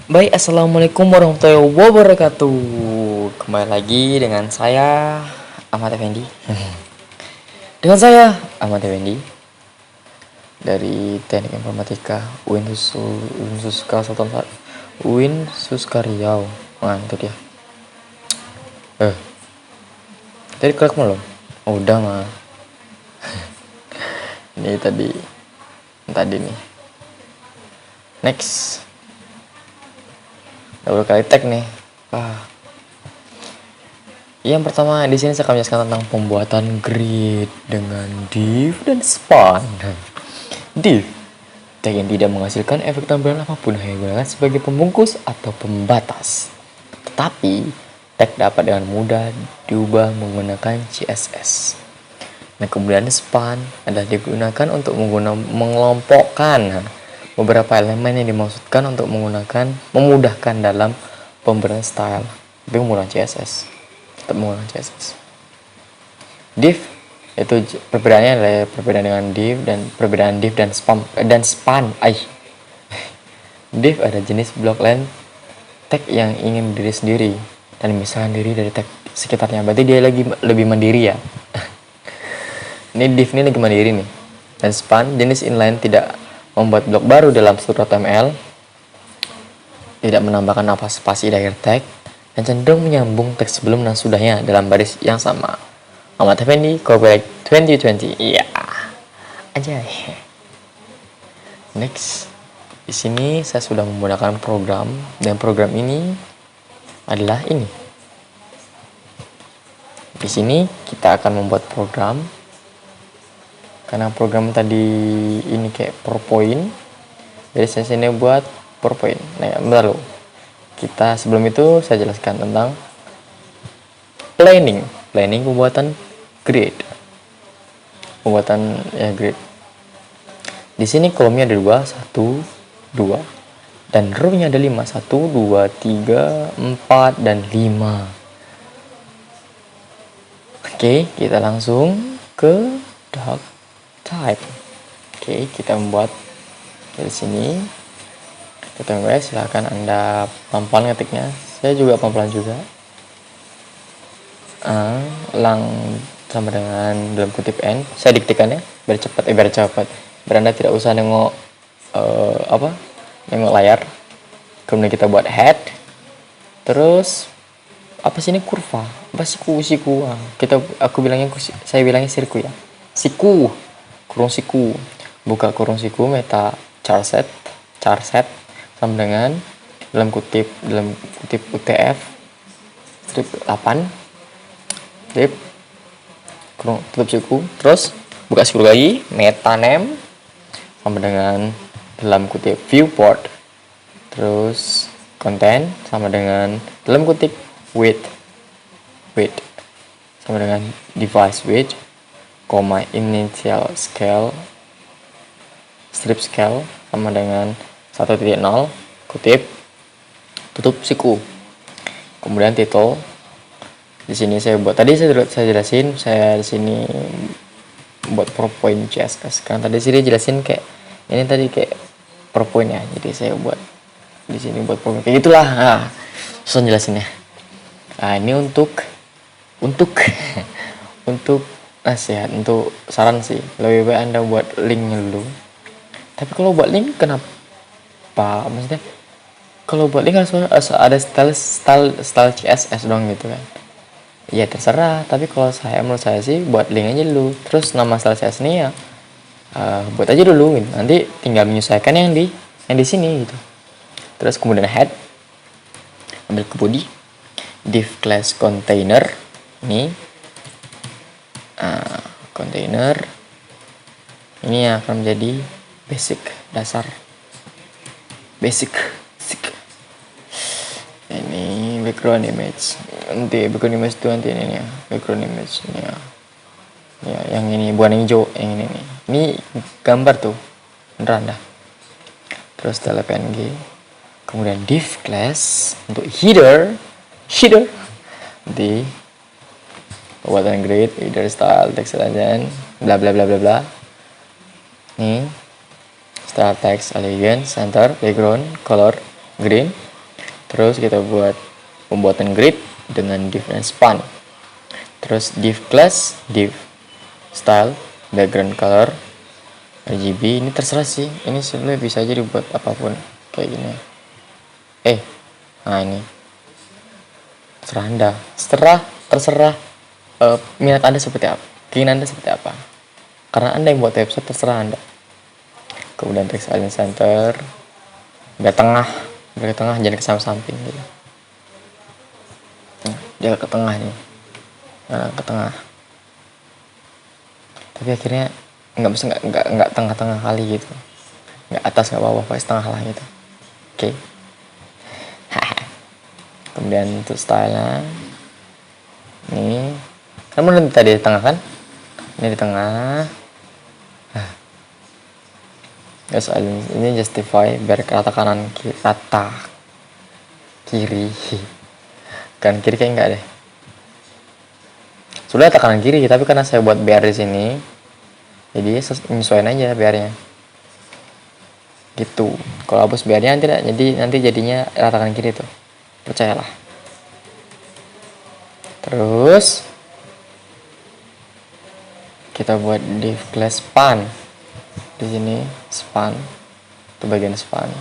Baik, assalamualaikum warahmatullahi wabarakatuh. Kembali lagi dengan saya Ahmad Effendi. Dengan saya Ahmad Effendi dari Teknik Informatika UIN Suska Riau. Nah, itu dia. Tadi kelak belum? Oh, udah mah. Ini tadi nih. Next. Double kali tag nih. Yang pertama di sini saya akan menjelaskan tentang pembuatan grid dengan div dan span. Div, tag yang tidak menghasilkan efek tampilan apapun, hanya digunakan sebagai pembungkus atau pembatas. Tetapi tag dapat dengan mudah diubah menggunakan CSS. Nah, kemudian span adalah digunakan untuk mengelompokkan beberapa elemen yang dimaksudkan untuk memudahkan dalam pemberian style. Tapi menggunakan CSS. Tetap menggunakan CSS. Div itu perbedaannya adalah perbedaan dengan div dan span. Div ada jenis block length tag yang ingin berdiri sendiri dan memisahkan diri dari tag sekitarnya. Berarti dia lebih mandiri ya. Ini div ini lagi mandiri nih. Dan span jenis inline tidak membuat blok baru dalam struktur HTML, tidak menambahkan apa spasi di akhir tag, dan cenderung menyambung teks sebelum dan sudahnya dalam baris yang sama. Ahmad Effendi, Copyright 2020. Iya. Aja. Next. Di sini saya sudah menggunakan program, dan program ini adalah ini. Di sini kita akan membuat program. Karena program tadi ini kayak PowerPoint, jadi saya sini buat PowerPoint. Nah, bentar loh. Sebelum itu saya jelaskan tentang planning pembuatan grid. Grid. Di sini kolomnya ada 2, 1, 2, dan row-nya ada 5, 1, 2, 3, 4, dan 5. Oke, kita langsung ke doc type. Oke, kita membuat dari sini. Kita mulai, silahkan Anda pelan-pelan ngetiknya. Saya juga pelan-pelan juga. Lang sama dengan dalam kutip n. Saya diktikannya biar cepat. Biar Anda tidak usah nengok nengok layar. Kemudian kita buat head. Terus apa sih ini kurva? Apa siku? Saya bilangnya sirku ya. Siku. Kurung siku, buka kurung siku meta char set sama dengan dalam kutip UTF strip 8 strip kurung tutup siku, terus buka siku lagi meta name sama dengan dalam kutip viewport, terus content sama dengan dalam kutip width sama dengan device width, initial scale strip scale sama dengan 1.0 kutip tutup siku. Kemudian title. Di sini saya buat, tadi saya jelasin, saya di sini buat PowerPoint CSS. Karena tadi sini jelasin kayak ini tadi kayak PowerPoint ya. Jadi saya buat di sini buat PowerPoint kayak gitulah. Nah, susah jelasinnya. Nah, ini untuk nasihat, untuk saran sih, lebih baik Anda buat linknya dulu. Tapi kalau buat link kenapa? Maksudnya kalau buat link harus ada style CSS dong gitu kan. Ya terserah, tapi menurut saya sih buat link aja dulu. Terus nama style CSS ini ya buat aja dulu gitu. Nanti tinggal menyesuaikan yang di sini gitu. Terus kemudian head, ambil ke body, div class container ini. Container ini akan menjadi dasar basic. Ini background image, nanti background image itu nanti ini ya, background image ini ya, yang ini bukan yang hijau, yang ini nih. Ini gambar tuh beneran dah. Terus png, kemudian div class untuk header di pembuatan grid, header style, text legend, bla bla bla bla bla. Nih, style text, elegant, center, background, color, green, Terus kita buat pembuatan grid dengan div dan span. Terus div class, div style, background color, RGB. Ini terserah sih, ini sebenarnya bisa aja dibuat apapun kayak gini. Nah ini terserah Anda, terserah minat Anda seperti apa, keinginan Anda seperti apa. Karena Anda yang buat website, terserah Anda. Kemudian text align center, biar ke tengah, jangan ke samping gitu. Nah, dia ke tengah nih, ke tengah. Tapi akhirnya nggak tengah-tengah kali gitu, nggak atas nggak bawah, pokoknya setengah lah gitu. Oke. Kemudian untuk style nih, kamu nanti tadi di tengah kan, ini di tengah. Guys, ini justify biar rata kanan kiri kan kiri kayak enggak deh, sudah rata kanan kiri, tapi karena saya buat biar di sini jadi menyesuaikan aja biarnya gitu. Kalau hapus biarnya nanti jadinya rata kanan kiri tuh, percayalah. Terus kita buat div class span. Di sini span, itu bagian span.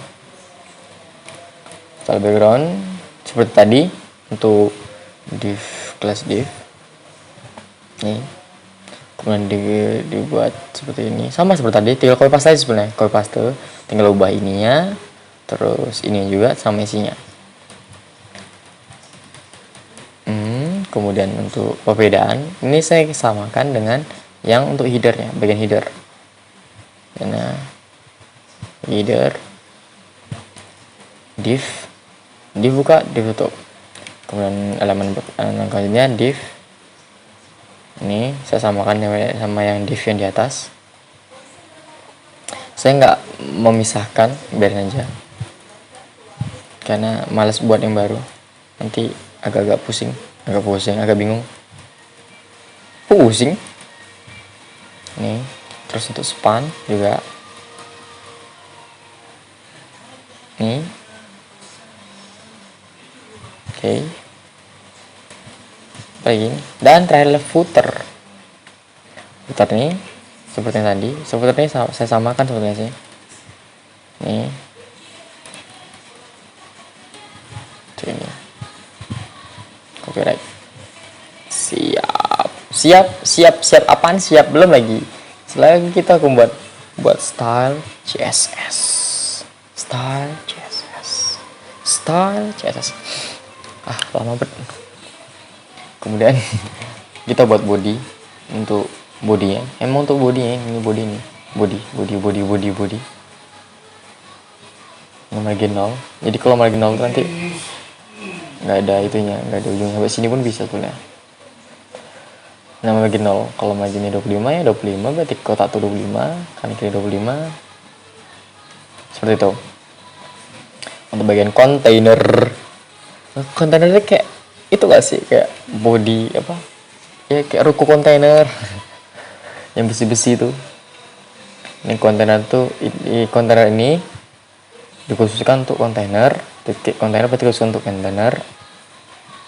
Style background seperti tadi untuk div class div. Nih. Kemudian dibuat seperti ini, sama seperti tadi, tinggal copy paste aja sebenarnya. Copy paste, tinggal ubah ininya, terus ini juga sama isinya. Kemudian untuk perbedaan ini saya samakan dengan yang untuk headernya, bagian header. Nah, header div buka, div tutup. Kemudian elemen selanjutnya div. Ini saya samakan sama yang div yang di atas. Saya nggak memisahkan, biarin aja, karena males buat yang baru, nanti agak pusing, agak bingung, pusing. Nih, terus untuk span juga nih. Oke. Lagi, dan terakhir footer nih seperti yang tadi. Footer ini saya samakan sebenarnya sih. Nih, ini copyright. Siap apaan? Siap belum lagi. Selagi kita buat style CSS. Lama banget. Kemudian kita buat body. Untuk bodinya, emang untuk bodinya ini body. Ini margin 0. Jadi kalau margin 0 nanti nggak ada itunya, nggak ada ujungnya, sampai sini pun bisa sebenarnya. Nah, margin 0, kalau marginnya 25 ya 25, berarti kotak tuh 25, kanan kiri 25, seperti itu. Untuk bagian kontainernya kayak itu gak sih, kayak body apa ya, kayak ruko kontainer yang besi-besi itu. Ini kontainer tuh, kontainer ini dikhususkan untuk kontainer, titik kontainer berarti khusus untuk kontainer.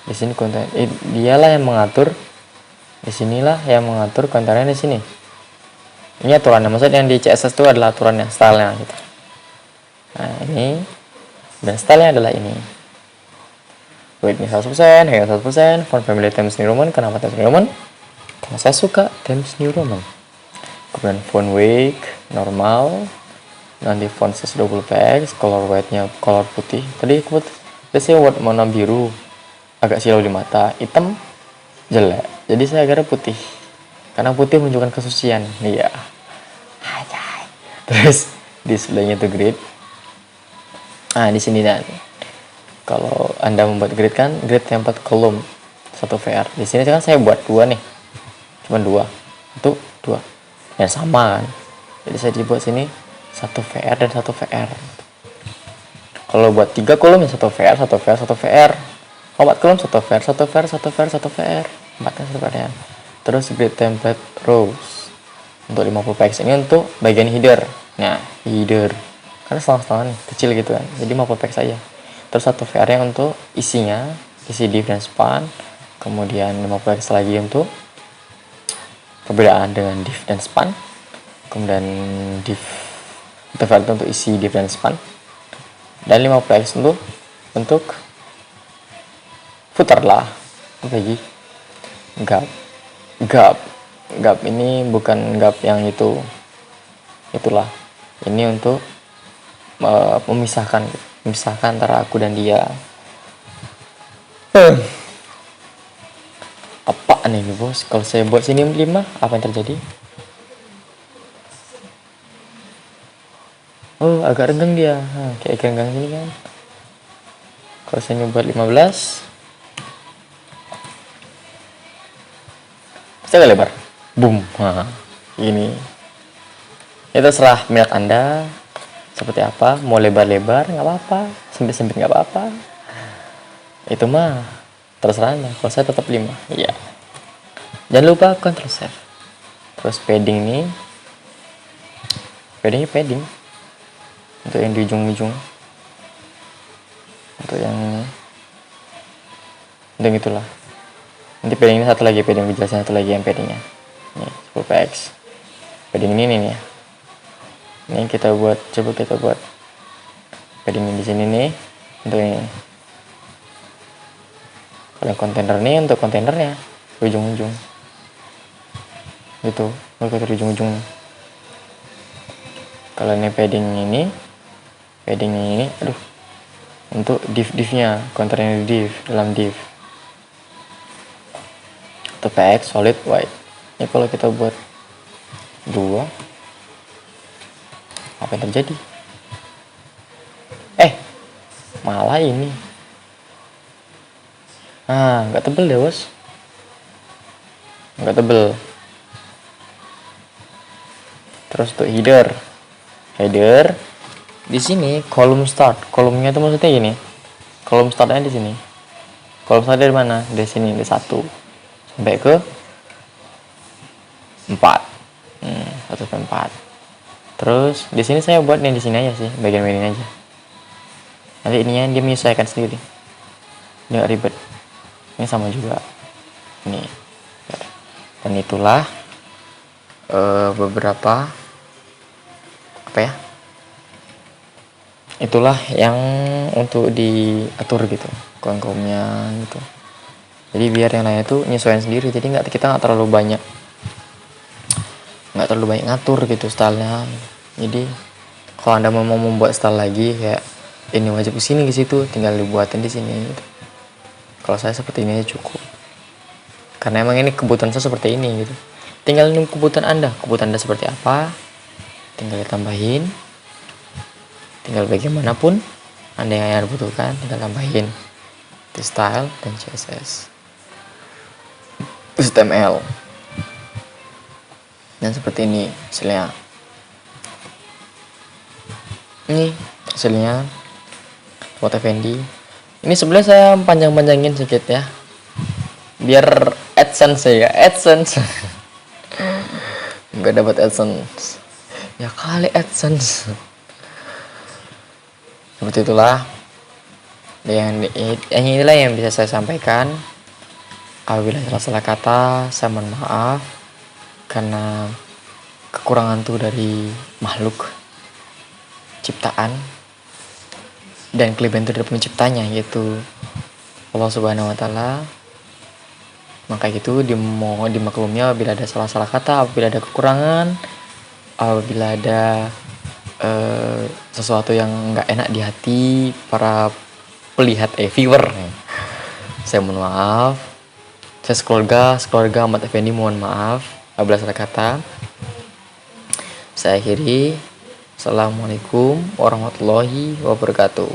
Di sini kontainer, dialah yang mengatur, disinilah yang mengatur kontainer di sini. Ini aturannya, maksudnya yang di CSS itu adalah aturannya, stylenya gitu. Nah ini, dan stylenya adalah ini. Width-nya 100%, height 100%, font family Times New Roman. Kenapa Times New Roman? Karena saya suka Times New Roman. Kemudian font weight normal, nanti font size 20 px, color white-nya color putih. Tadi saya buat warna biru, agak silau di mata, hitam jelek, jadi saya agar putih, karena putih menunjukkan kesucian. Iya. Terus displaynya itu grid. Di sini dan kalau Anda membuat grid kan, grid template kolom 1 VR. Di sini kan saya buat 2 nih, cuma 2, itu 2 yang sama kan, jadi saya dibuat sini 1 VR dan 1 VR. Kalau buat 3 kolom ya 1 VR, 1 VR, 1 VR. Kalau 4 kolom 1 VR, 1 VR, 1 VR, 1 VR, 4 kan 1 VR ya. Terus grid template rows untuk 50 px, ini untuk bagian header. Nah, header karena setengah-setengah nih, kecil gitu kan, jadi 50 px aja. terus 1 VR-nya untuk isinya, isi div dan span, kemudian 50x lagi untuk perbedaan dengan div dan span, kemudian div VR itu untuk isi div dan span, dan 50x untuk footer lah. Apa lagi? Gap ini bukan gap yang itulah, ini untuk memisahkan antara aku dan dia. Apa nih bos, kalau saya buat sini 5, apa yang terjadi? Oh, agak renggang dia. Kayak renggang sini kan. Kalau saya buat 15, pasti agak lebar. Boom. Ini. Itu terserah minat Anda seperti apa. Mau lebar-lebar nggak apa-apa, sempit-sempit nggak apa-apa. Itu mah terserah Anda. Kalau saya tetap 5. Iya. Jangan lupa Ctrl Save. Terus paddingnya padding untuk yang di ujung-ujung, untuk yang itulah. Nanti padding ini satu lagi, padding dijelasin satu lagi yang paddingnya. Nih 10px. Padding ini nih ya. Ini coba kita buat padding di sini nih untuk ini. Kalau kontainer nih untuk kontainernya ujung-ujung. Gitu, ke ujung-ujung. Kalau ini paddingnya ini, untuk div-nya, kontainer div, dalam div. Atau px solid white. Ini kalau kita buat 2, apa yang terjadi? Malah ini. Nggak tebel deh bos. Nggak tebel. Terus untuk header di sini kolom start. Kolomnya itu maksudnya gini. Kolom startnya di sini. Kolom start dari mana? Dari sini, dari 1 sampai ke 4. 1 sampai 4. Terus di sini saya buat yang di sini aja sih, bagian ini aja. Nanti ininya dia menyesuaikan sendiri. Nggak ribet. Ini sama juga. Ini. Dan itulah beberapa itulah yang untuk diatur gitu, kolom-kolomnya gitu. Jadi biar yang lainnya tuh nyesuaiin sendiri. Jadi kita nggak terlalu banyak ngatur gitu stylenya. Jadi kalau Anda mau membuat style lagi kayak ini wajib ke sini ke situ, tinggal dibuatin di sini gitu. Kalau saya seperti ini aja cukup. Karena emang ini kebutuhan saya seperti ini gitu. Tinggal nunggu kebutuhan Anda seperti apa, tinggal ditambahin. Tinggal bagaimanapun Anda yang butuhkan, tinggal tambahin di style dan CSS, HTML. Dan seperti ini hasilnya. Ini hasilnya buat Effendi. Ini sebenarnya saya panjang-panjangin sedikit ya, biar AdSense ya, AdSense. Nggak dapat AdSense. Ya kali AdSense. Seperti itulah. Yang inilah yang bisa saya sampaikan. Apabila salah kata, saya mohon maaf karena kekurangan tuh dari makhluk ciptaan dan kelebihan itu dari penciptanya, yaitu Allah Subhanahu wa Ta'ala. Maka itu dimaklumnya apabila ada salah kata, apabila ada kekurangan, apabila ada sesuatu yang nggak enak di hati para viewer. Saya mohon maaf. Saya sekeluarga Ahmad Effendi mohon maaf apabila salah kata. Saya akhiri. Assalamualaikum warahmatullahi wabarakatuh.